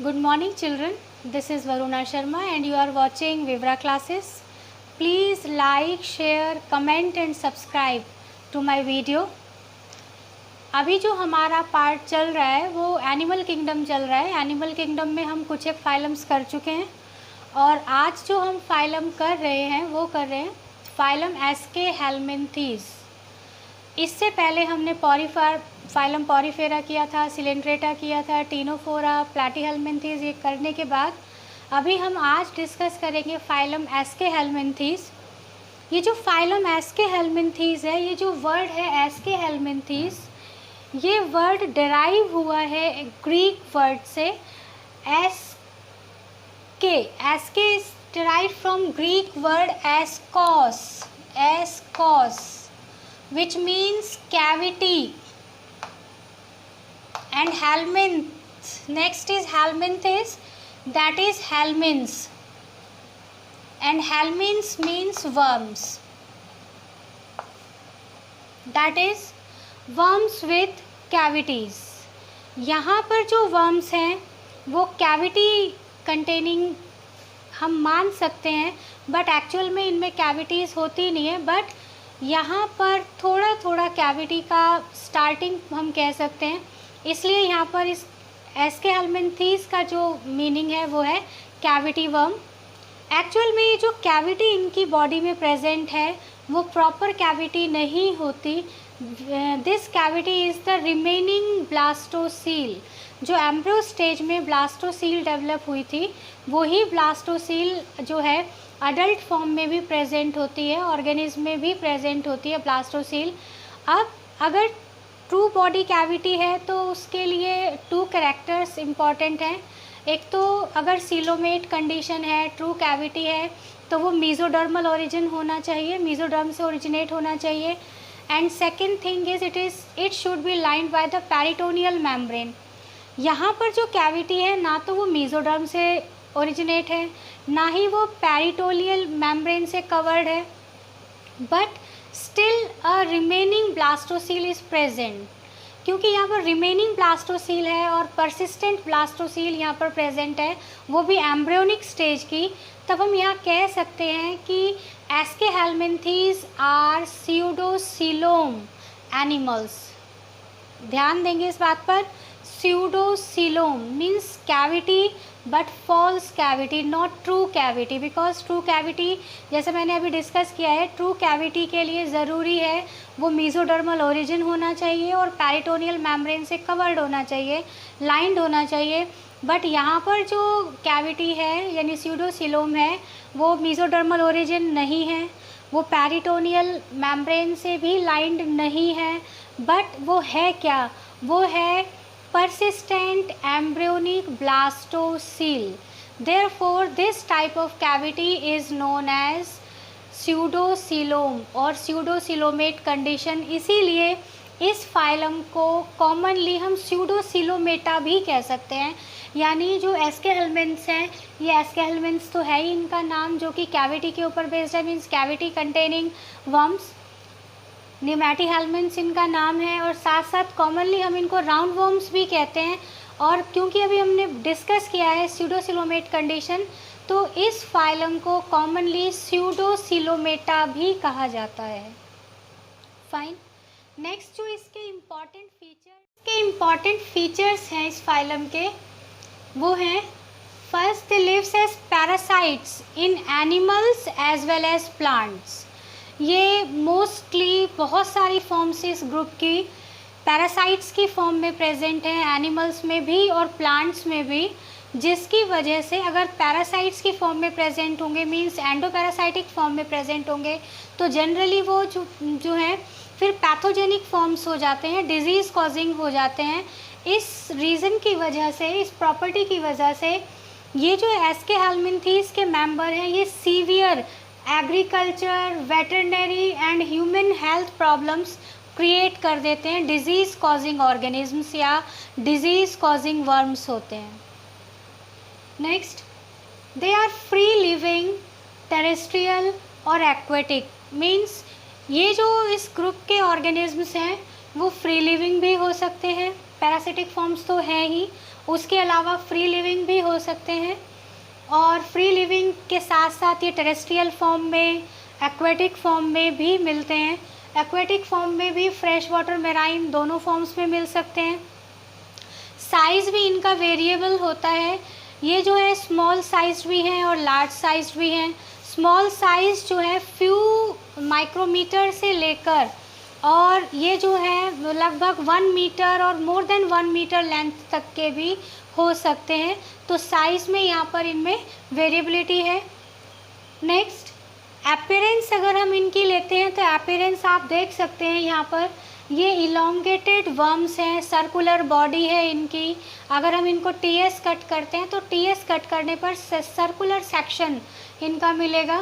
Good morning children, this is Varuna Sharma and you are watching Vivra classes. Please like, share, comment and subscribe to my video. अभी जो हमारा part चल रहा है वो animal kingdom चल रहा है। एनिमल किंगडम में हम कुछ एक फाइलम्स कर चुके हैं और आज जो हम फाइलम कर रहे हैं वो कर रहे हैं फाइलम एस्के हेलमिन्थीज। इससे पहले हमने फाइलम पॉरीफेरा किया था, सिलेंड्रेटा किया था, टीनोफोरा, प्लैटीहेलमिन्थीज। ये करने के बाद अभी हम आज डिस्कस करेंगे फाइलम एस्के हेलमिन्थीज। ये जो फाइलम एस्के हेलमिन्थीज है, ये जो वर्ड है एस्के हेलमिन्थीज, ये वर्ड डिराइव हुआ है ग्रीक वर्ड से aske. Aske is derive from Greek word askos, which means cavity, and helminth, next is helminths, that is helminths, and helminths means worms, that is worms with cavities। यहाँ पर जो worms हैं वो cavity containing हम मान सकते हैं, but actual में इनमें cavities होती नहीं है, बट यहाँ पर थोड़ा थोड़ा कैविटी का स्टार्टिंग हम कह सकते हैं। इसलिए यहाँ पर इस एस्के हेलमिन्थीज का जो मीनिंग है वो है कैविटी वर्म। एक्चुअल में ये जो कैविटी इनकी बॉडी में प्रेजेंट है वो प्रॉपर कैविटी नहीं होती। This cavity is the remaining blastocoel. जो एम्ब्रियो स्टेज में ब्लास्टोसील डेवलप हुई थी वही ब्लास्टोसील जो है अडल्ट फॉर्म में भी प्रेजेंट होती है, ऑर्गेनिज्म में भी प्रेजेंट होती है ब्लास्टोसील। अब अगर ट्रू बॉडी कैविटी है तो उसके लिए टू कैरेक्टर्स इम्पॉर्टेंट हैं। एक तो अगर सीलोमेट कंडीशन है, ट्रू कैविटी है, तो वो मीजोडर्मल ओरिजिन होना चाहिए, मीजोडर्म से ओरिजिनेट होना चाहिए। And second thing is it should be lined by the peritoneal membrane. यहाँ पर जो कैविटी है ना तो वो मीजोडर्म से ओरिजिनेट है ना ही वो पेरिटोनियल मेम्ब्रेन से कवर्ड है, but still a remaining blastocoel is present. क्योंकि यहाँ पर रिमेनिंग ब्लास्टोसील है और परसिस्टेंट ब्लास्टोसील यहाँ पर प्रेजेंट है, वो भी एम्ब्रियोनिक स्टेज की, तब हम यहाँ कह सकते हैं कि एस्के हेलमिन्थीज आर स्यूडोसीलोम एनिमल्स। ध्यान देंगे इस बात पर। Pseudocoelom means cavity but false cavity, not true cavity, because true cavity जैसे मैंने अभी डिस्कस किया है, ट्रू कैविटी के लिए ज़रूरी है वो मीजोडर्मल ओरिजिन होना चाहिए और पेरिटोनियल मेम्ब्रेन से कवर्ड होना चाहिए, लाइंड होना चाहिए। बट यहाँ पर जो कैविटी है यानी स्यूडोसीलोम है वो मीजोडर्मल ओरिजिन नहीं है, वो पेरिटोनियल मेम्ब्रेन से भी लाइंड नहीं है, बट वो है क्या? वो है persistent embryonic blastocele. Therefore, this type of cavity is known as pseudocoelom और pseudocoelomate condition। इसीलिए इस फाइलम को कॉमनली हम pseudocoelomata भी कह सकते हैं। यानी जो एस्के हेलमिन्थ्स हैं, ये एस्के हेलमिन्थ्स तो है ही इनका नाम, जो कि कैविटी के ऊपर बेस्ड है, मीन्स कैविटी कंटेनिंग वर्म्स। निमैटीहेलमिन्थ्स इनका नाम है और साथ साथ कॉमनली हम इनको राउंड वर्म्स भी कहते हैं। और क्योंकि अभी हमने डिस्कस किया है स्यूडोसिलोमेट कंडीशन, तो इस फाइलम को कॉमनली स्यूडोसिलोमेटा भी कहा जाता है। फाइन। नेक्स्ट जो इसके इम्पॉर्टेंट फीचर्स हैं इस फाइलम के, वो हैं first, they lives as parasites in animals as well as plants. ये मोस्टली बहुत सारी फॉर्म्स इस ग्रुप की पैरासाइट्स की फॉर्म में प्रेजेंट हैं, एनिमल्स में भी और प्लांट्स में भी, जिसकी वजह से अगर पैरासाइट्स की फॉर्म में प्रेजेंट होंगे मींस एंडोपैरासाइटिक फॉर्म में प्रेजेंट होंगे तो जनरली वो जो है फिर पैथोजेनिक फॉर्म्स हो जाते हैं, डिजीज़ कॉजिंग हो जाते हैं। इस रीज़न की वजह से, इस प्रॉपर्टी की वजह से ये जो एस्के हेलमिन्थीज के मेंबर हैं ये severe agriculture, veterinary and human health problems create कर देते हैं। डिजीज़ कॉजिंग ऑर्गेनिजम्स या डिजीज़ कॉजिंग वर्म्स होते हैं। Next, they are free living, terrestrial और एक्वेटिक। मीन्स ये जो इस ग्रुप के ऑर्गेनिजम्स हैं वो फ्री लिविंग भी हो सकते हैं, पैरासिटिक फॉर्म्स तो हैं ही, उसके अलावा फ्री लिविंग भी हो सकते हैं, और फ्री लिविंग के साथ साथ ये टेरेस्ट्रियल फॉर्म में, एक्वेटिक फॉर्म में भी मिलते हैं। एक्वेटिक फॉर्म में भी फ्रेश वाटर, मेराइन, दोनों फॉर्म्स में मिल सकते हैं। साइज़ भी इनका वेरिएबल होता है। ये जो है स्मॉल साइज भी हैं और लार्ज साइज भी हैं। स्मॉल साइज़ जो है फ्यू माइक्रोमीटर से लेकर, और ये जो है लगभग 1 मीटर और मोर देन 1 मीटर लेंथ तक के भी हो सकते हैं। तो साइज़ में यहाँ पर इनमें वेरिएबिलिटी है। नेक्स्ट, अपीयरेंस अगर हम इनकी लेते हैं तो अपीयरेंस आप देख सकते हैं यहाँ पर, ये इलोंगेटेड वर्म्स हैं, सर्कुलर बॉडी है इनकी। अगर हम इनको टीएस कट करते हैं तो टीएस कट करने पर सर्कुलर सेक्शन इनका मिलेगा,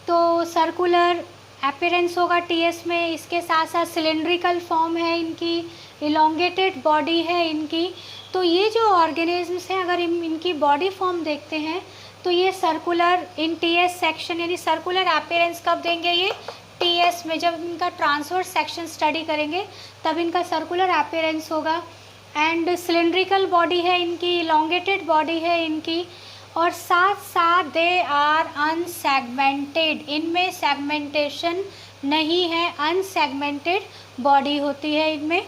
तो सर्कुलर अपीयरेंस होगा टीएस में। इसके साथ साथ सिलेंड्रिकल फॉर्म है इनकी, इलोंगेटेड बॉडी है इनकी। तो ये जो ऑर्गेनिजम्स हैं, अगर इनकी बॉडी फॉर्म देखते हैं तो ये सर्कुलर इन टीएस सेक्शन, यानी सर्कुलर अपीयरेंस कब देंगे ये टीएस में, जब इनका ट्रांसवर्स सेक्शन स्टडी करेंगे तब इनका सर्कुलर अपीयरेंस होगा। एंड सिलेंड्रिकल बॉडी है इनकी, इलोंगेटेड बॉडी है इनकी, और साथ साथ दे आर अनसेगमेंटेड, इनमें सेगमेंटेशन नहीं है, अनसेगमेंटेड बॉडी होती है इनमें।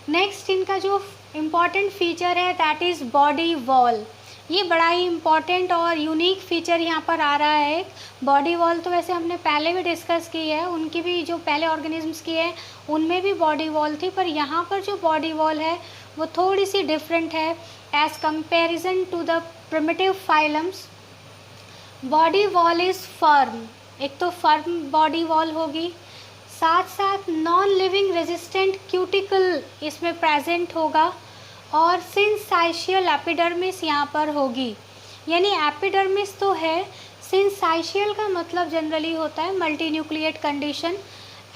नेक्स्ट, इनका जो इम्पॉर्टेंट फीचर है दैट इज़ बॉडी वॉल। ये बड़ा ही इम्पॉर्टेंट और यूनिक फीचर यहाँ पर आ रहा है। बॉडी वॉल तो वैसे हमने पहले भी डिस्कस की है, उनकी भी जो पहले ऑर्गेनिजम्स की है उनमें भी बॉडी वॉल थी, पर यहाँ पर जो बॉडी वॉल है वो थोड़ी सी डिफरेंट है as comparison to the primitive phylums. Body wall is firm, एक तो फर्म बॉडी वॉल होगी, साथ साथ नॉन लिविंग रेजिस्टेंट क्यूटिकल इसमें प्रेजेंट होगा, और सिंसाइशियल एपिडर्मिस यहाँ पर होगी। यानी एपिडर्मिस तो है, सिंसाइशियल का मतलब जनरली होता है multi nucleate condition,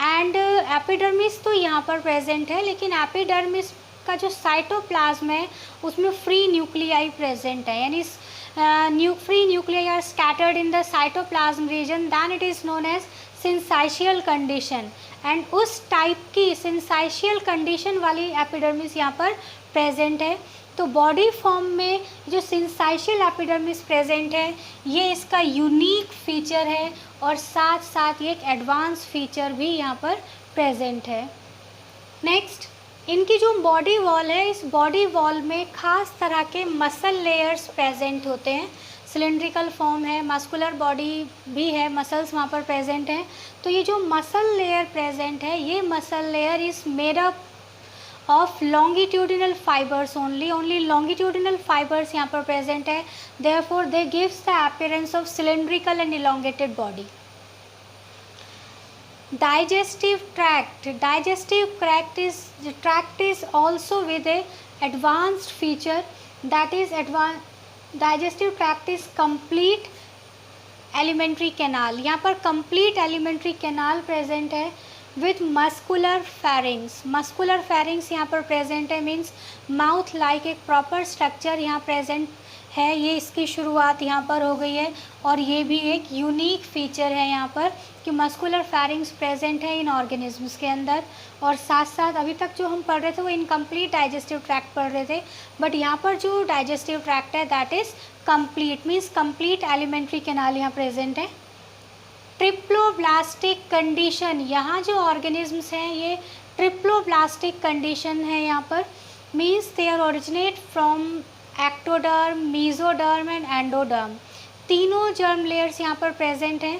and epidermis तो यहाँ पर प्रेजेंट है, लेकिन एपिडर्मिस का जो साइटोप्लाज्म है उसमें फ्री न्यूक्लियाई प्रेजेंट है, यानी free nuclei are scattered in the cytoplasm region, than it is known as syncytial condition. And उस टाइप की सिंसाइशियल कंडीशन वाली एपिडर्मिस यहाँ पर प्रेजेंट है। तो बॉडी फॉर्म में जो सिंसाइशियल एपिडर्मिस प्रेजेंट है ये इसका यूनिक फीचर है, और साथ साथ ये एक एडवांस फीचर भी यहाँ पर प्रेजेंट है। नेक्स्ट, इनकी जो बॉडी वॉल है, इस बॉडी वॉल में खास तरह के मसल लेयर्स प्रेजेंट होते हैं। सिलेंड्रिकल फॉर्म है, मस्कुलर बॉडी भी है, मसल्स वहाँ पर प्रेजेंट हैं। तो ये जो मसल लेयर प्रेजेंट है, ये muscle layer is made up of longitudinal fibres only longitudinal fibres यहाँ पर प्रेजेंट है, therefore they gives the appearance of cylindrical and elongated body. Digestive tract is also with a advanced feature, that is digestive tract is complete alimentary canal। यहाँ पर complete alimentary canal present है with muscular pharynx। muscular pharynx यहाँ पर present है, means mouth like एक proper structure यहाँ present है। ये इसकी शुरुआत यहाँ पर हो गई है, और ये भी एक यूनिक फीचर है यहाँ पर कि मस्कुलर फेरिंग्स प्रेजेंट है इन ऑर्गेनिजम्स के अंदर। और साथ साथ अभी तक जो हम पढ़ रहे थे वो इनकम्प्लीट डाइजेस्टिव ट्रैक्ट पढ़ रहे थे, बट यहाँ पर जो डाइजेस्टिव ट्रैक्ट है that is complete, means complete alimentary canal यहाँ प्रेजेंट है। ट्रिप्लोब्लास्टिक कंडीशन, यहाँ जो ऑर्गेनिजम्स हैं ये ट्रिप्लोब्लास्टिक कंडीशन है यहाँ पर, means they are originate from ectoderm, mesoderm and endoderm. तीनों जर्म लेयर्स यहाँ पर प्रेजेंट हैं।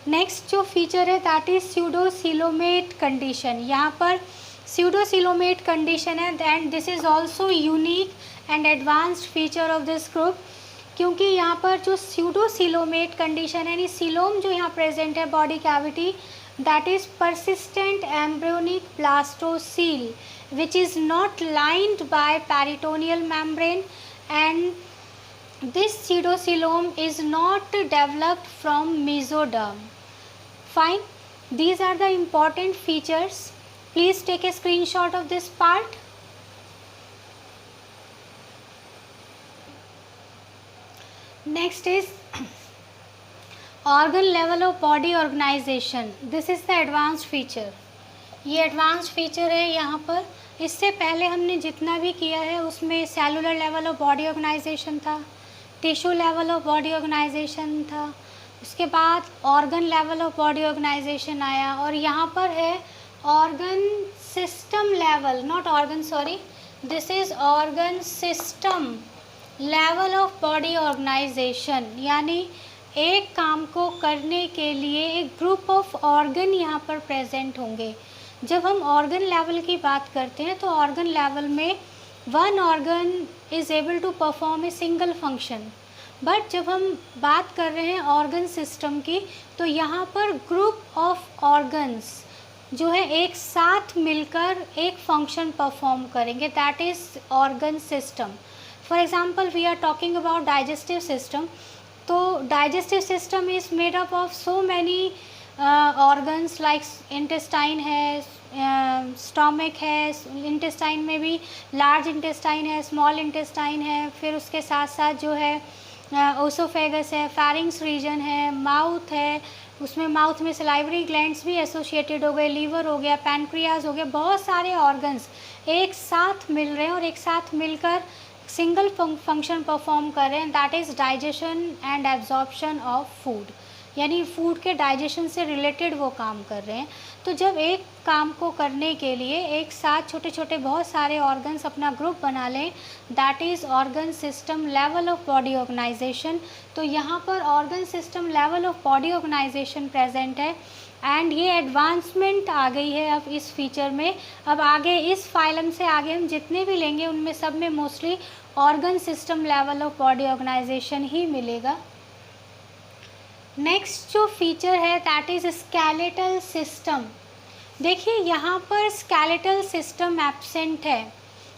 नेक्स्ट जो फीचर है दैट इज स्यूडोसिलोमेट कंडीशन। यहाँ पर स्यूडोसिलोमेट कंडीशन है, and this is also unique and advanced feature of this group, क्योंकि यहाँ पर जो स्यूडोसिलोमेट कंडीशन है, यानी सिलोम जो यहाँ प्रेजेंट है body cavity, that is persistent embryonic blastocele which is not lined by peritoneal membrane, and this pseudocoelom is not developed from mesoderm. Fine, these are the important features. Please take a screenshot of this part. Next is organ level of body organization. This is the advanced feature. ये advanced feature है यहाँ पर इससे पहले हमने जितना भी किया है उसमें cellular level of body organisation था, tissue level of body organisation था, उसके बाद organ level of body organisation आया, और यहाँ पर है organ system level, not organ, sorry, this is organ system level of body organisation. यानी एक काम को करने के लिए एक ग्रुप ऑफ ऑर्गन यहाँ पर प्रेजेंट होंगे। जब हम ऑर्गन लेवल की बात करते हैं तो ऑर्गन लेवल में one organ is able to perform a single function, but जब हम बात कर रहे हैं ऑर्गन सिस्टम की तो यहाँ पर ग्रुप ऑफ ऑर्गन्स जो है एक साथ मिलकर एक फंक्शन परफॉर्म करेंगे, that is organ system. For example we are talking about digestive system, तो digestive system is made up of so many organs like intestine है, स्टोमक है, इंटेस्टाइन में भी लार्ज इंटेस्टाइन है, स्मॉल इंटेस्टाइन है, फिर उसके साथ साथ जो है ओसोफेगस है, फेरिंग्स रीजन है, माउथ है, उसमें माउथ में सलाइवरी ग्लैंड्स भी एसोसिएटेड हो गए, लीवर हो गया, पैनक्रियाज हो गया, बहुत सारे ऑर्गन्स एक साथ मिल रहे हैं और एक साथ मिलकर सिंगल फंक्शन परफॉर्म कर रहे हैं, that is digestion and absorption of food. यानी फूड के डाइजेशन से रिलेटेड वो काम कर रहे हैं। तो जब एक काम को करने के लिए एक साथ छोटे छोटे बहुत सारे ऑर्गन्स अपना ग्रुप बना लें, that is organ system level of body organisation. तो यहाँ पर organ system level of body organisation present है, एंड ये एडवांसमेंट आ गई है अब इस फीचर में। अब आगे इस फाइलम से आगे हम जितने भी लेंगे उनमें सब में mostly organ system level of body organisation ही मिलेगा। नेक्स्ट जो फीचर है दैट इज़ स्केलेटल सिस्टम। देखिए यहाँ पर स्केलेटल सिस्टम एब्सेंट है।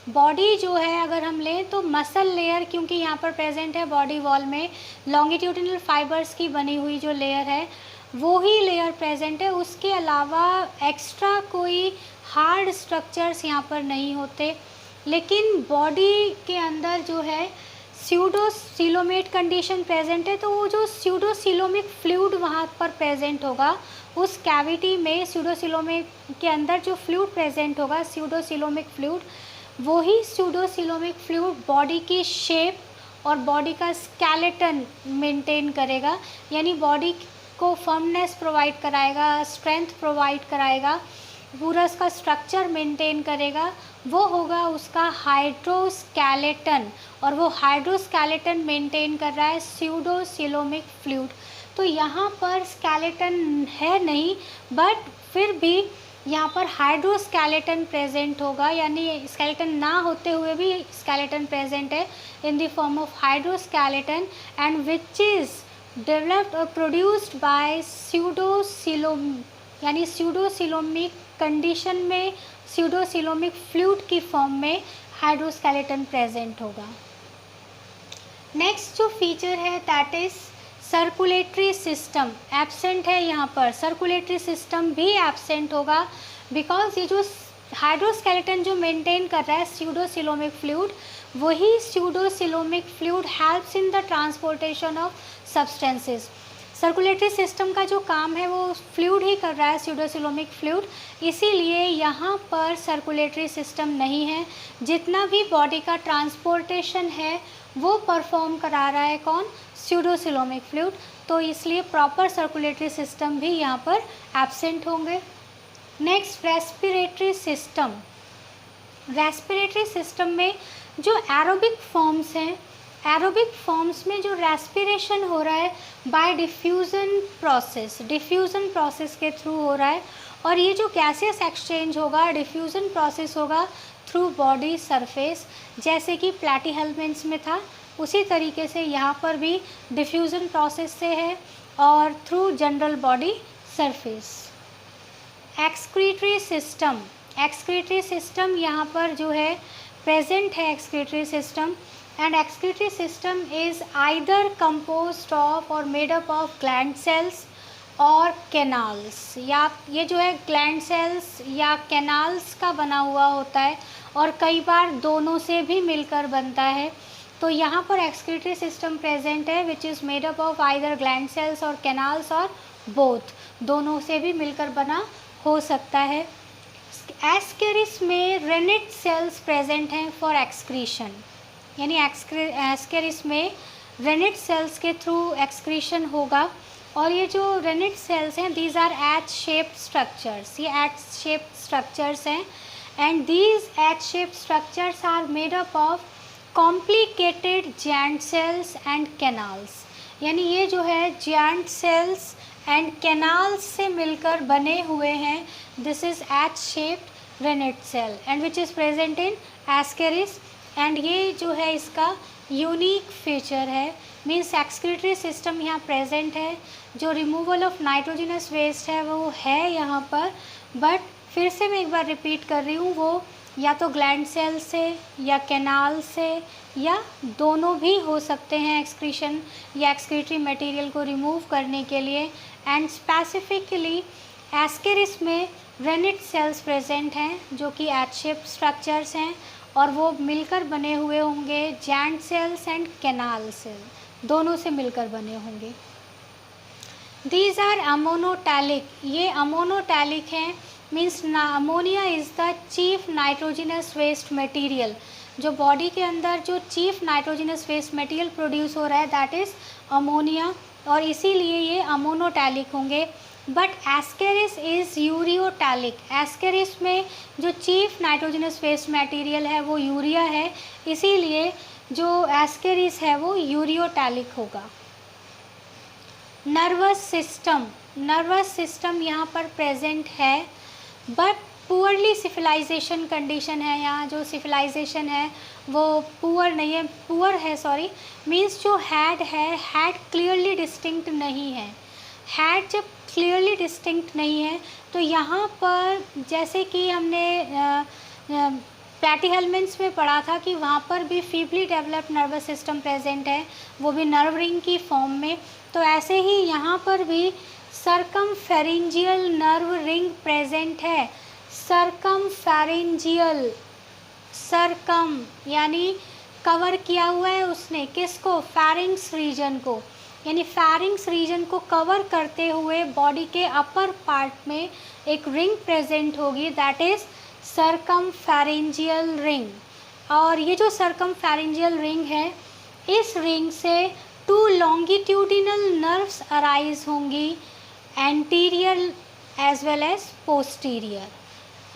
बॉडी जो है अगर हम लें तो मसल लेयर क्योंकि यहाँ पर प्रेजेंट है बॉडी वॉल में, लॉन्गिट्यूडिनल फाइबर्स की बनी हुई जो लेयर है वो ही लेयर प्रेजेंट है, उसके अलावा एक्स्ट्रा कोई हार्ड स्ट्रक्चर्स यहाँ पर नहीं होते। लेकिन बॉडी के अंदर जो है स्यूडोसिलोमेट कंडीशन प्रेजेंट है, तो वो जो स्यूडोसिलोमिक फ्लूइड वहाँ पर प्रेजेंट होगा उस कैविटी में, स्यूडोसिलोमिक के अंदर जो फ्लूइड प्रेजेंट होगा स्यूडोसिलोमिक फ्लूइड, वही स्यूडोसिलोमिक फ्लूइड बॉडी की शेप और बॉडी का स्केलेटन मेंटेन करेगा। यानी बॉडी को फर्मनेस प्रोवाइड कराएगा, स्ट्रेंथ प्रोवाइड कराएगा, पूरा उसका स्ट्रक्चर मेंटेन करेगा, वो होगा उसका हाइड्रोस्केलेटन। और वो हाइड्रोस्केलेटन मेंटेन कर रहा है स्यूडोसिलोमिक फ्लूइड। तो यहाँ पर स्केलेटन है नहीं, बट फिर भी यहाँ पर हाइड्रोस्केलेटन प्रेजेंट होगा, यानी स्केलेटन ना होते हुए भी स्केलेटन प्रेजेंट है in the form of hydroskeleton, and which is developed और प्रोड्यूस्ड बाय यानी स्यूडोसिलोमिक कंडीशन में, स्यूडोसिलोमिक फ्लूइड की फॉर्म में हाइड्रोस्केलेटन प्रेजेंट होगा। नेक्स्ट जो फीचर है that is circulatory system absent है। यहाँ पर सर्कुलेटरी सिस्टम भी एब्सेंट होगा बिकॉज ये जो हाइड्रोस्केलेटन जो मेंटेन कर रहा है स्यूडोसिलोमिक फ्लूइड, वही pseudocoelomic fluid helps in the transportation of substances. Circulatory system का जो काम है वो फ्लूइड ही कर रहा है, स्यूडोसिलोमिक फ्लूइड, इसीलिए यहाँ पर सर्कुलेटरी सिस्टम नहीं है। जितना भी बॉडी का ट्रांसपोर्टेशन है वो परफॉर्म करा रहा है कौन, स्यूडोसिलोमिक फ्लूइड, तो इसलिए प्रॉपर सर्कुलेटरी सिस्टम भी यहाँ पर एब्सेंट होंगे। Next respiratory system. Respiratory system में जो एरोबिक फॉर्म्स हैं, एरोबिक फॉर्म्स में जो रेस्पिरेशन हो रहा है बाय डिफ्यूज़न प्रोसेस के थ्रू हो रहा है, और ये जो गैसेस एक्सचेंज होगा डिफ्यूज़न प्रोसेस होगा थ्रू बॉडी सरफेस, जैसे कि प्लैटीहेल्मिन्थ्स में था उसी तरीके से यहाँ पर भी डिफ्यूज़न प्रोसेस से है और through general body surface. Excretory system यहाँ पर जो है प्रेजेंट है excretory system, and excretory system is either composed of or made up of gland cells और canals, या ये जो है gland cells या canals का बना हुआ होता है और कई बार दोनों से भी मिलकर बनता है। तो यहाँ पर excretory system present है which is made up of either gland cells और canals और both, दोनों से भी मिलकर बना हो सकता है। एस्केरिस में रेनिट सेल्स प्रेजेंट हैं फॉर एक्सक्रीशन, यानी एस्केरिस में रेनिट सेल्स के थ्रू एक्सक्रीशन होगा। और ये जो रेनिट सेल्स हैं these are H shaped structures, ये एच शेप्ड स्ट्रक्चर्स हैं and these H shaped structures are made up of complicated giant cells and canals, यानी ये जो है जायंट सेल्स एंड कैनाल्स से मिलकर बने हुए हैं। This is H shaped renette cell and which is present in Ascaris and ये जो है इसका यूनिक फीचर है, मीन्स एक्सक्रीटरी सिस्टम यहाँ प्रेजेंट है। जो रिमूवल ऑफ नाइट्रोजनस वेस्ट है वो है यहाँ पर, बट फिर से मैं एक बार रिपीट कर रही हूँ, वो या तो ग्लैंड सेल से या कैनाल से या दोनों भी हो सकते हैं एक्सक्रीशन या एक्सक्रीटरी मटेरियल को रिमूव करने के लिए। एंड स्पेसिफिकली एस्केरिस में रेनिट सेल्स प्रेजेंट हैं जो कि एच शेप स्ट्रक्चर्स हैं और वो मिलकर बने हुए होंगे giant cells and canal cell, दोनों से मिलकर बने होंगे। दीज आर अमोनोटैलिक, ये अमोनोटैलिक हैं, means ammonia is the chief nitrogenous waste material. जो बॉडी के अंदर जो chief nitrogenous waste material produce हो रहा है दैट इज़ अमोनिया, और इसीलिए ये अमोनोटैलिक होंगे। But Ascaris is ureotelic, Ascaris में जो चीफ नाइट्रोजनस वेस्ट मटेरियल है वो यूरिया है, इसीलिए जो एस्केरिस है वो यूरियोटैलिक होगा। नर्वस सिस्टम यहाँ पर प्रेजेंट है बट पुअरली सिविलाइजेशन कंडीशन है। यहाँ जो सिविलाइजेशन है वो पुअर नहीं है, पुअर है सॉरी, मीन्स जो हेड है हेड क्लियरली डिस्टिंक्ट नहीं है। हेड जब क्लियरली डिस्टिंक्ट नहीं है तो यहाँ पर जैसे कि हमने प्लैटीहेल्मिन्थ्स में पढ़ा था कि वहाँ पर भी feebly developed nervous system present है, वो भी नर्व रिंग की फॉर्म में। तो ऐसे ही यहाँ पर भी सर्कमफेरेंजियल नर्व रिंग प्रेजेंट है। सर्कमफेरेंजियल, सर्कम यानी कवर किया हुआ है उसने, किसको, फेरिंग्स रीजन को, यानी फेरिंग्स रीजन को कवर करते हुए बॉडी के अपर पार्ट में एक रिंग प्रेजेंट होगी दैट इज़ सर्कमफेरेंजियल रिंग। और ये जो सर्कमफेरेंजियल रिंग है इस रिंग से 2 लॉन्गिट्यूडिनल नर्व्स अराइज होंगी, anterior as well as posterior.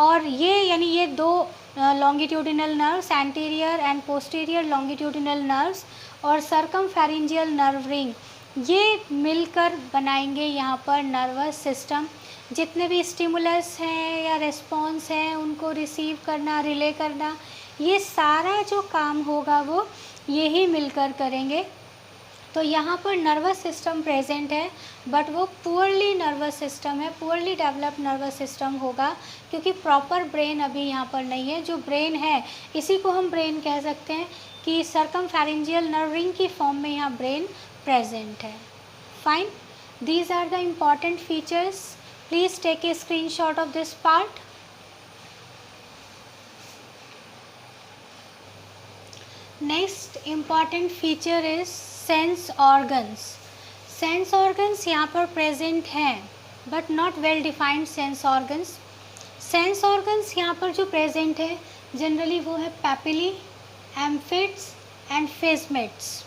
और ये यानी ये 2 longitudinal nerves, anterior and posterior longitudinal nerves और सर्कमफेरेंजियल नर्व रिंग, ये मिलकर बनाएंगे यहाँ पर नर्वस सिस्टम। जितने भी स्टिमुलस हैं या रिस्पॉन्स हैं उनको रिसीव करना, रिले करना, ये सारा जो काम होगा वो यही मिलकर करेंगे। तो यहाँ पर नर्वस सिस्टम प्रेजेंट है बट वो पुअरली नर्वस सिस्टम है, पुअरली डेवलप्ड नर्वस सिस्टम होगा क्योंकि प्रॉपर ब्रेन अभी यहाँ पर नहीं है। जो ब्रेन है इसी को हम ब्रेन कह सकते हैं कि सर्कमफेरेंजियल नर्व रिंग की फॉर्म में यहाँ ब्रेन प्रेजेंट है। Fine, these are the important features, please take a screenshot of this part. Next important feature is sense organs. Sense organs यहाँ पर प्रेजेंट हैं but not well defined sense organs. Sense organs यहाँ पर जो present है generally वो है papillae, एम्फिट्स and फेसमेट्स।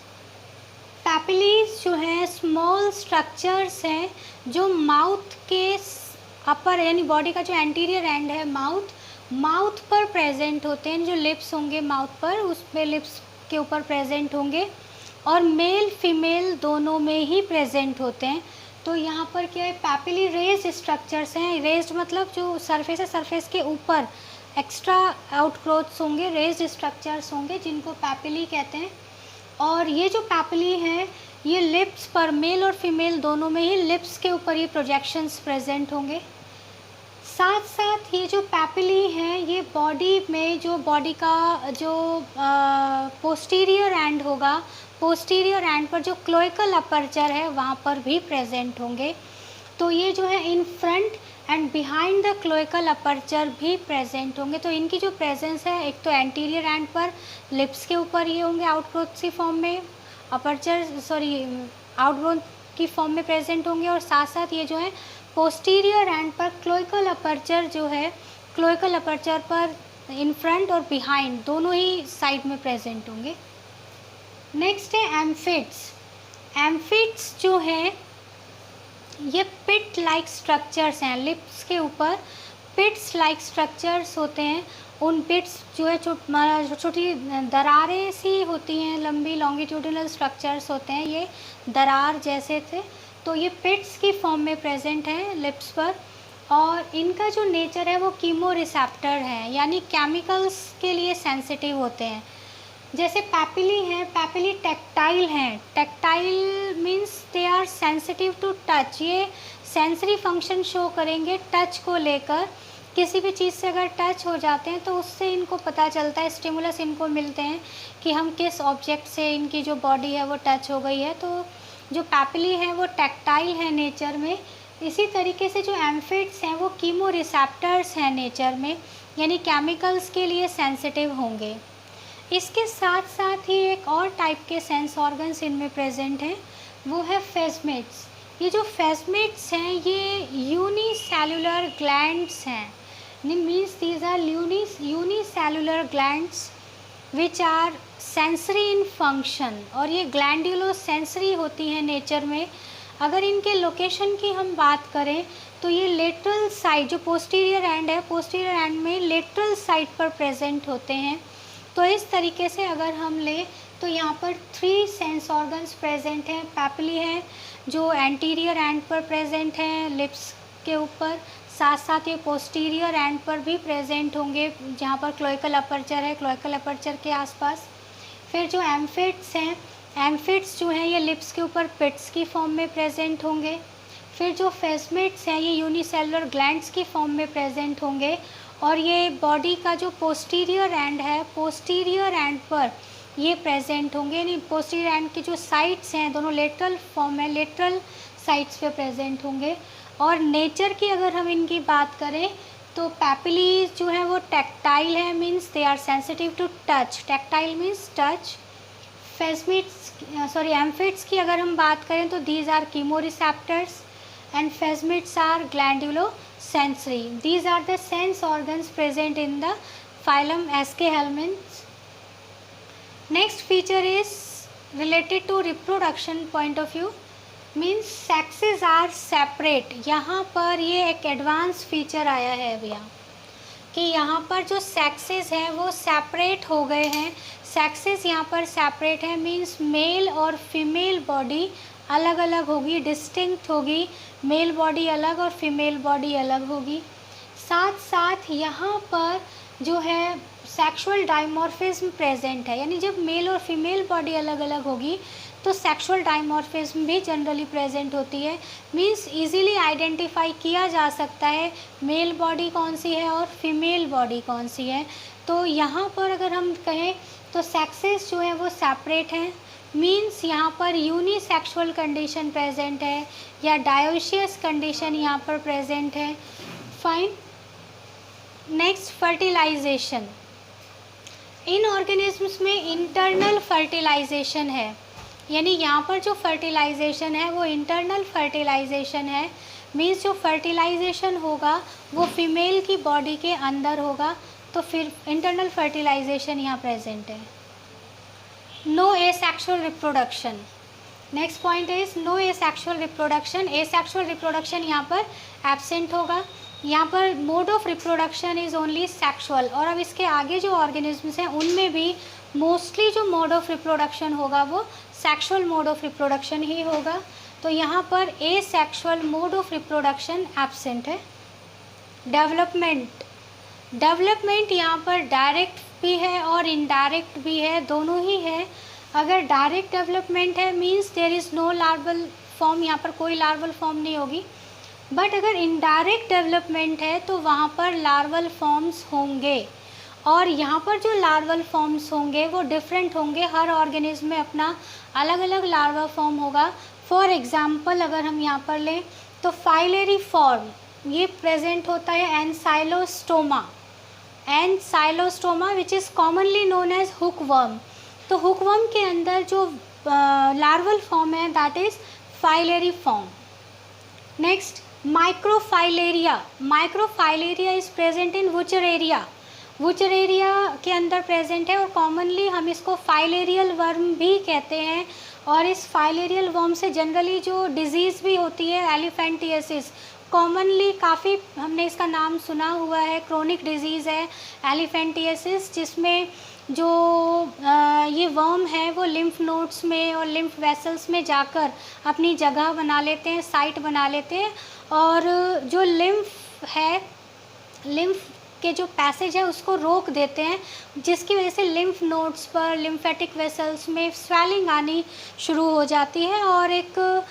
पैपिलीज जो हैं स्मॉल स्ट्रक्चर्स हैं जो माउथ के अपर यानी बॉडी का जो एंटीरियर एंड है माउथ पर प्रेजेंट होते हैं। जो लिप्स होंगे माउथ पर, उस पे लिप्स के ऊपर प्रेजेंट होंगे और मेल फीमेल दोनों में ही प्रेजेंट होते हैं। तो यहाँ पर क्या है, पैपिली रेज्ड स्ट्रक्चर्स हैं। रेज्ड मतलब जो सरफेस है, सरफेस के ऊपर एक्स्ट्रा आउटग्रोथ्स होंगे, रेज्ड स्ट्रक्चर्स होंगे जिनको पैपिली कहते हैं। और ये जो पैपिली हैं ये लिप्स पर, मेल और फीमेल दोनों में ही लिप्स के ऊपर ये प्रोजेक्शंस प्रेजेंट होंगे। साथ साथ ये जो पैपिली हैं ये बॉडी में, जो बॉडी का जो पोस्टीरियर एंड होगा, पोस्टीरियर एंड पर जो क्लोइकल अपर्चर है वहाँ पर भी प्रेजेंट होंगे। तो ये जो है in front and behind the cloacal aperture भी प्रेजेंट होंगे। तो इनकी जो प्रेजेंस है एक तो एंटीरियर एंड पर लिप्स के ऊपर ये होंगे आउटग्रोथ की फॉर्म में, आउटग्रोथ की फॉर्म में प्रेजेंट होंगे, और साथ साथ ये जो है पोस्टीरियर एंड पर क्लोइकल अपर्चर जो है क्लोइकल अपर्चर पर इन फ्रंट और बिहाइंड दोनों ही साइड में प्रेजेंट होंगे। नेक्स्ट है एम्फिड्स। एम्फिड्स जो है ये पिट लाइक स्ट्रक्चर्स हैं, लिप्स के ऊपर पिट्स लाइक स्ट्रक्चर्स होते हैं। उन पिट्स जो है छोटी दरारें सी होती हैं, लंबी लॉन्गिट्यूडिनल स्ट्रक्चर्स होते हैं, ये दरार जैसे थे। तो ये पिट्स की फॉर्म में प्रेजेंट हैं लिप्स पर, और इनका जो नेचर है वो कीमो रिसेप्टर है, यानी केमिकल्स के लिए सेंसिटिव होते हैं। जैसे पैपिली हैं, पैपिली टैक्टाइल हैं। Tactile means they are sensitive to touch, ये सेंसरी फंक्शन शो करेंगे टच को लेकर। किसी भी चीज़ से अगर टच हो जाते हैं तो उससे इनको पता चलता है, स्टिमुलस इनको मिलते हैं कि हम किस ऑब्जेक्ट से इनकी जो बॉडी है वो टच हो गई है। तो जो पैपिली है वो टैक्टाइल है नेचर में। इसी तरीके से जो एम्फिड्स हैं वो कीमो रिसेप्टर्स हैं नेचर में, यानी केमिकल्स के लिए सेंसिटिव होंगे। इसके साथ साथ ही एक और टाइप के सेंस ऑर्गन्स इनमें प्रेजेंट हैं, वो है फेस्मेट्स। ये जो फेस्मेट्स हैं ये यूनिसेलुलर ग्लैंड्स हैं, means these are unicellular glands which are sensory in function, और ये ग्लैंडुलो सेंसरी होती हैं नेचर में। अगर इनके लोकेशन की हम बात करें तो ये लेटरल साइड, जो पोस्टीरियर एंड है, पोस्टीरियर एंड में लेटरल साइड पर प्रेजेंट होते हैं। तो इस तरीके से अगर हम लें तो यहाँ पर 3 सेंस ऑर्गन्स प्रेजेंट हैं। पैपिली है जो एंटीरियर एंड पर प्रेजेंट हैं लिप्स के ऊपर, साथ साथ ये पोस्टीरियर एंड पर भी प्रेजेंट होंगे जहाँ पर क्लोइकल अपर्चर है, क्लोइकल अपर्चर के आसपास। फिर जो एम्फिड्स हैं, एम्फिड्स जो हैं ये लिप्स के ऊपर पिट्स की फॉर्म में प्रेजेंट होंगे। फिर जो फेस्मेट्स हैं ये यूनिसेलुलर ग्लैंड्स की फॉर्म में प्रेजेंट होंगे, और ये बॉडी का जो पोस्टीरियर एंड है, पोस्टीरियर एंड पर ये प्रेजेंट होंगे, यानी पोस्टीरियर एंड की जो साइड्स हैं दोनों लेटरल फॉर्म में, लेटरल साइड्स पे प्रेजेंट होंगे। और नेचर की अगर हम इनकी बात करें तो पैपिली जो है वो टैक्टाइल है, means they are sensitive to touch, tactile means touch. Amphids की अगर हम बात करें तो these are chemo receptors and phasmids are glandulosensory. These are the sense organs present in the phylum Aschelminths. Next feature is related to reproduction point of view, means sexes are separate. यहाँ पर ये एक advance feature आया है भैया कि यहाँ पर जो सेक्सेस हैं वो सेपरेट हो गए हैं। सेक्सेस यहाँ पर सेपरेट है, मीन्स मेल और फीमेल बॉडी अलग अलग होगी, डिस्टिंक्ट होगी, मेल बॉडी अलग और फीमेल बॉडी अलग होगी। साथ साथ यहाँ पर जो है सेक्सुअल डाइमॉर्फिज्म प्रेजेंट है, यानी जब मेल और फीमेल बॉडी अलग अलग होगी तो सेक्सुअल डाइमॉर्फिज्म भी जनरली प्रेजेंट होती है। मीन्स इजीली आइडेंटिफाई किया जा सकता है मेल बॉडी कौन सी है और फीमेल बॉडी कौन सी है। तो यहाँ पर अगर हम कहें तो सेक्सेस जो है वो सेपरेट हैं, मीन्स यहाँ पर यूनिसेक्सुअल कंडीशन प्रेजेंट है या डायोशियस कंडीशन यहाँ पर प्रेजेंट है। फाइन। Next, fertilisation. इन ऑर्गेनिज्म्स में इंटरनल फर्टिलाइजेशन है, यानी यहाँ पर जो फर्टिलाइजेशन है वो इंटरनल फर्टिलाइजेशन है, मीन्स जो फर्टिलाइजेशन होगा वो फीमेल की बॉडी के अंदर होगा, तो फिर इंटरनल फर्टिलाइजेशन यहाँ प्रेजेंट है। No asexual reproduction. Next point is no asexual reproduction. Asexual reproduction यहाँ पर एब्सेंट होगा। यहाँ पर mode of reproduction is only sexual, और अब इसके आगे जो ऑर्गेनिजम्स हैं उनमें भी मोस्टली जो मोड ऑफ रिप्रोडक्शन होगा वो सेक्सुअल मोड ऑफ रिप्रोडक्शन ही होगा। तो यहाँ पर asexual mode of reproduction absent है। डेवलपमेंट यहाँ पर डायरेक्ट भी है और इनडायरेक्ट भी है, दोनों ही है। अगर डायरेक्ट डेवलपमेंट है means there is no larval form, यहाँ पर कोई लार्वल फॉर्म नहीं होगी। बट अगर इनडायरेक्ट डेवलपमेंट है तो वहाँ पर लार्वल फॉर्म्स होंगे, और यहाँ पर जो लार्वल फॉर्म्स होंगे वो डिफरेंट होंगे। हर ऑर्गेनिज्म में अपना अलग अलग लार्वा फॉर्म होगा। फॉर एग्जांपल अगर हम यहाँ पर लें तो फाइलेरी फॉर्म ये प्रेजेंट होता है Ancylostoma which is commonly known as hookworm. तो हुकवर्म के अंदर जो लार्वल फॉर्म है that is filariform. Next, microfilaria is present in Wuchereria के अंदर प्रेजेंट है, और कॉमनली हम इसको फाइलेरियल वर्म भी कहते हैं। और इस फाइलेरियल वर्म से जनरली जो डिजीज़ भी होती है एलिफेंटियासिस, कॉमनली काफ़ी हमने इसका नाम सुना हुआ है, क्रोनिक डिजीज़ है एलिफेंटियासिस, जिसमें जो ये वर्म है वो लिम्फ नोड्स में और लिम्फ वेसल्स में जाकर अपनी जगह बना लेते हैं, साइट बना लेते हैं, और जो लिम्फ के जो पैसेज है उसको रोक देते हैं, जिसकी वजह से लिम्फ नोड्स पर लिम्फेटिक वेसल्स में स्वेलिंग आनी शुरू हो जाती है। और एक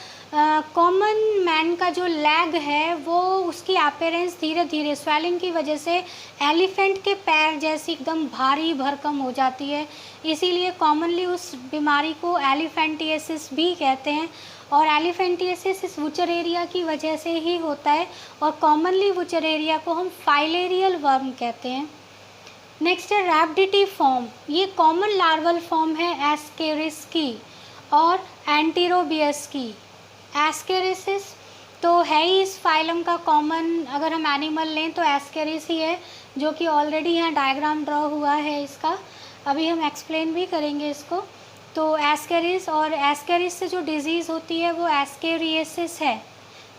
कॉमन मैन का जो लेग है वो उसकी अपीयरेंस धीरे धीरे स्वेलिंग की वजह से एलिफेंट के पैर जैसी एकदम भारी भरकम हो जाती है। इसीलिए कॉमनली उस बीमारी को एलिफेंटियासिस भी कहते हैं, और एलिफेंटियासिस इस वुचरेरिया की वजह से ही होता है, और कॉमनली वुचरेरिया को हम फाइलेरियल वर्म कहते हैं। नेक्स्ट है रैबिडिटी फॉर्म। ये कॉमन लार्वल फॉर्म है एस्केरिस की और एंटीरोबियस की। एस्केरिसिस तो है ही इस फाइलम का कॉमन, अगर हम एनिमल लें तो एस्केरिस ही है, जो कि ऑलरेडी यहाँ डायग्राम ड्रॉ हुआ है इसका, अभी हम एक्सप्लेन भी करेंगे इसको। तो एस्केरिस, और एस्केरिस से जो डिज़ीज़ होती है वो एस्केरियासिस है,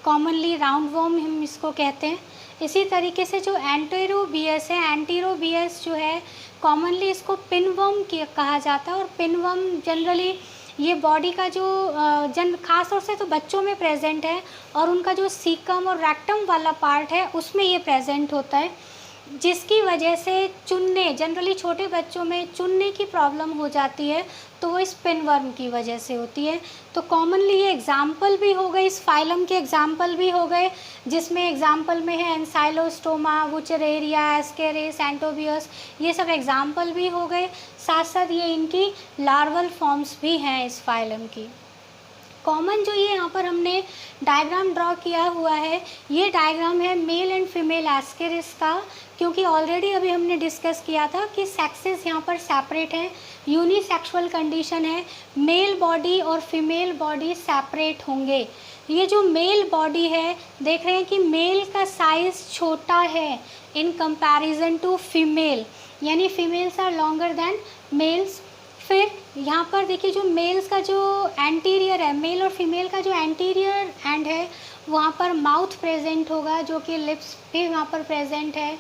कॉमनली राउंड वर्म हम इसको कहते हैं। इसी तरीके से जो एंटीरोबियस है, एंटीरोबियस जो है कॉमनली इसको पिनवर्म कहा जाता है, और पिनवर्म जनरली ये बॉडी का जो खास तौर से तो बच्चों में प्रेजेंट है, और उनका जो सीकम और रेक्टम वाला पार्ट है उसमें ये प्रेजेंट होता है, जिसकी वजह से चुनने, जनरली छोटे बच्चों में चुनने की प्रॉब्लम हो जाती है, तो वो इस पिनवर्म की वजह से होती है। तो कॉमनली ये एग्जाम्पल भी हो गए, इस फाइलम के एग्जाम्पल भी हो गए, जिसमें एग्जाम्पल में है एंसाइलोस्टोमा, वुचरेरिया, एस्केरिस, एंटोबियस, ये सब एग्जाम्पल भी हो गए। साथ साथ ये इनकी लार्वल फॉर्म्स भी हैं इस फाइलम की। कॉमन जो ये यहाँ पर हमने डायग्राम ड्रॉ किया हुआ है, ये डायग्राम है मेल एंड फीमेल एस्केरिस का, क्योंकि ऑलरेडी अभी हमने डिस्कस किया था कि सेक्सेस यहाँ पर सेपरेट हैं, यूनिसेक्सुअल कंडीशन है, मेल बॉडी और फीमेल बॉडी सेपरेट होंगे। ये जो मेल बॉडी है, देख रहे हैं कि मेल का साइज़ छोटा है इन कंपैरिजन टू फीमेल, यानी females are longer than males. फिर यहाँ पर देखिए जो मेल्स का जो एंटीरियर है, मेल और फीमेल का जो एंटीरियर एंड है, वहाँ पर माउथ प्रेजेंट होगा, जो कि लिप्स भी वहाँ पर प्रेजेंट है,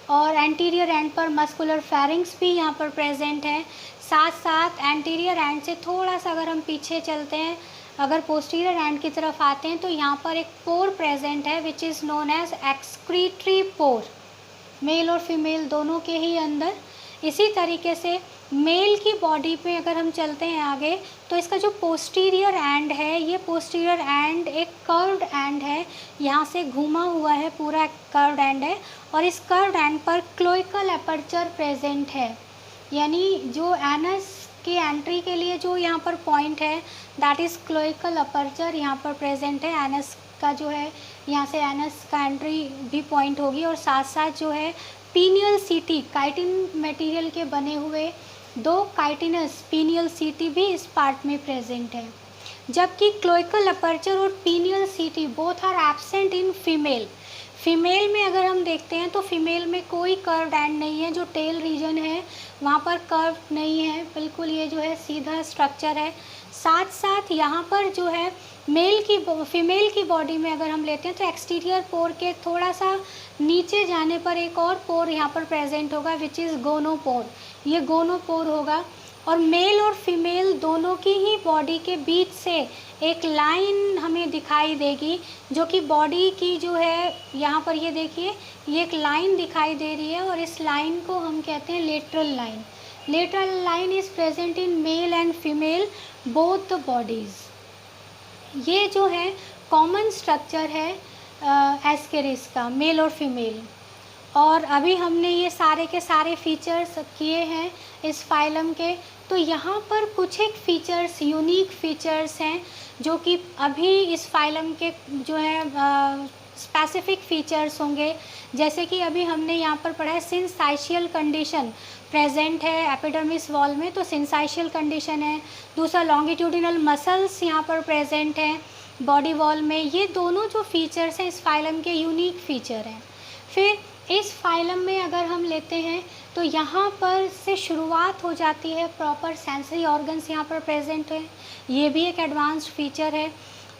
और एंटीरियर एंड पर मस्कुलर फेरिंग्स भी यहाँ पर प्रेजेंट है। साथ साथ एंटीरियर एंड से थोड़ा सा अगर हम पीछे चलते हैं, अगर पोस्टीरियर एंड की तरफ आते हैं, तो यहाँ पर एक पोर प्रेजेंट है which is known as excretory pore, male और फीमेल दोनों के ही अंदर। इसी तरीके से मेल की बॉडी पे अगर हम चलते हैं आगे, तो इसका जो पोस्टीरियर एंड है, ये पोस्टीरियर एंड एक कर्व्ड एंड है, यहाँ से घूमा हुआ है, पूरा कर्व्ड एंड है, और इस कर्व्ड एंड पर क्लोइकल एपर्चर प्रेजेंट है, यानी जो एनस की एंट्री के लिए जो यहाँ पर पॉइंट है, दैट इज़ क्लोइकल एपर्चर यहाँ पर प्रेजेंट है। एनस का जो है, यहाँ से एनस का एंट्री भी पॉइंट होगी, और साथ साथ जो है पीनियल सीटी, काइटिन मटेरियल के बने हुए दो काइटिनस पीनियल सीटी भी इस पार्ट में प्रेजेंट है, जबकि क्लोइकल अपर्चर और penial setae both are absent in female. Female में अगर हम देखते हैं तो फीमेल में कोई कर्व एंड नहीं है, जो टेल रीजन है वहाँ पर कर्व नहीं है, बिल्कुल ये जो है सीधा स्ट्रक्चर है। साथ साथ यहाँ पर जो है फीमेल की बॉडी में अगर हम लेते हैं तो एक्सटीरियर पोर के थोड़ा सा नीचे जाने पर एक और पोर यहाँ पर प्रेजेंट होगा विच इज़ गोनोपोर, ये गोनोपोर होगा। और मेल और फीमेल दोनों की ही बॉडी के बीच से एक लाइन हमें दिखाई देगी, जो कि बॉडी की जो है यहाँ पर ये देखिए, ये एक लाइन दिखाई दे रही है, और इस लाइन को हम कहते हैं lateral line. Lateral line is present in male and female both the bodies. ये जो है कॉमन स्ट्रक्चर है एस्केरिस का, मेल और फीमेल। और अभी हमने ये सारे के सारे फीचर्स किए हैं इस फाइलम के, तो यहाँ पर कुछ एक फीचर्स, यूनिक फीचर्स हैं जो कि अभी इस फाइलम के जो है स्पेसिफिक फीचर्स होंगे। जैसे कि अभी हमने यहाँ पर पढ़ा है सिंसाइशियल कंडीशन प्रेजेंट है एपिडर्मिस वॉल में, तो सिंसाइशियल कंडीशन है। दूसरा लॉन्गिट्यूडिनल मसल्स यहाँ पर प्रेजेंट हैं, बॉडी वॉल में, ये दोनों जो फीचर्स हैं इस फाइलम के यूनिक फीचर हैं। फिर इस फाइलम में अगर हम लेते हैं तो यहाँ पर से शुरुआत हो जाती है, प्रॉपर सेंसरी ऑर्गन्स यहाँ पर प्रेजेंट हैं, ये भी एक एडवांस्ड फीचर है।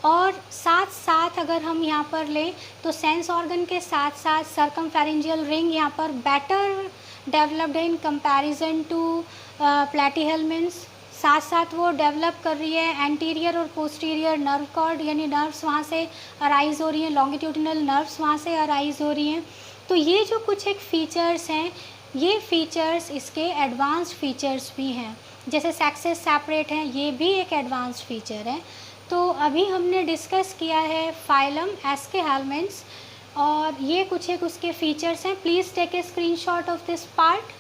और साथ साथ अगर हम यहाँ पर लें तो सेंस ऑर्गन के साथ साथ सर्कमफेरेंजियल रिंग यहाँ पर बेटर डेवलप्ड है इन कंपैरिजन टू प्लैटीहेल्मिन्स। साथ साथ वो डेवलप कर रही है एंटीरियर और पोस्टीरियर नर्व कॉर्ड, यानी नर्व्स वहाँ से अराइज हो रही हैं, लॉन्गिट्यूडिनल नर्व्स वहाँ से अराइज हो रही हैं। तो ये जो कुछ एक फ़ीचर्स हैं, ये फ़ीचर्स इसके एडवांस्ड फ़ीचर्स भी हैं। जैसे सेक्सेस सेपरेट हैं, ये भी एक एडवांस्ड फ़ीचर है। तो अभी हमने डिस्कस किया है फाइलम एस्केहेलमिन्थ्स और ये कुछ एक उसके फ़ीचर्स हैं। Please take a screenshot of this part.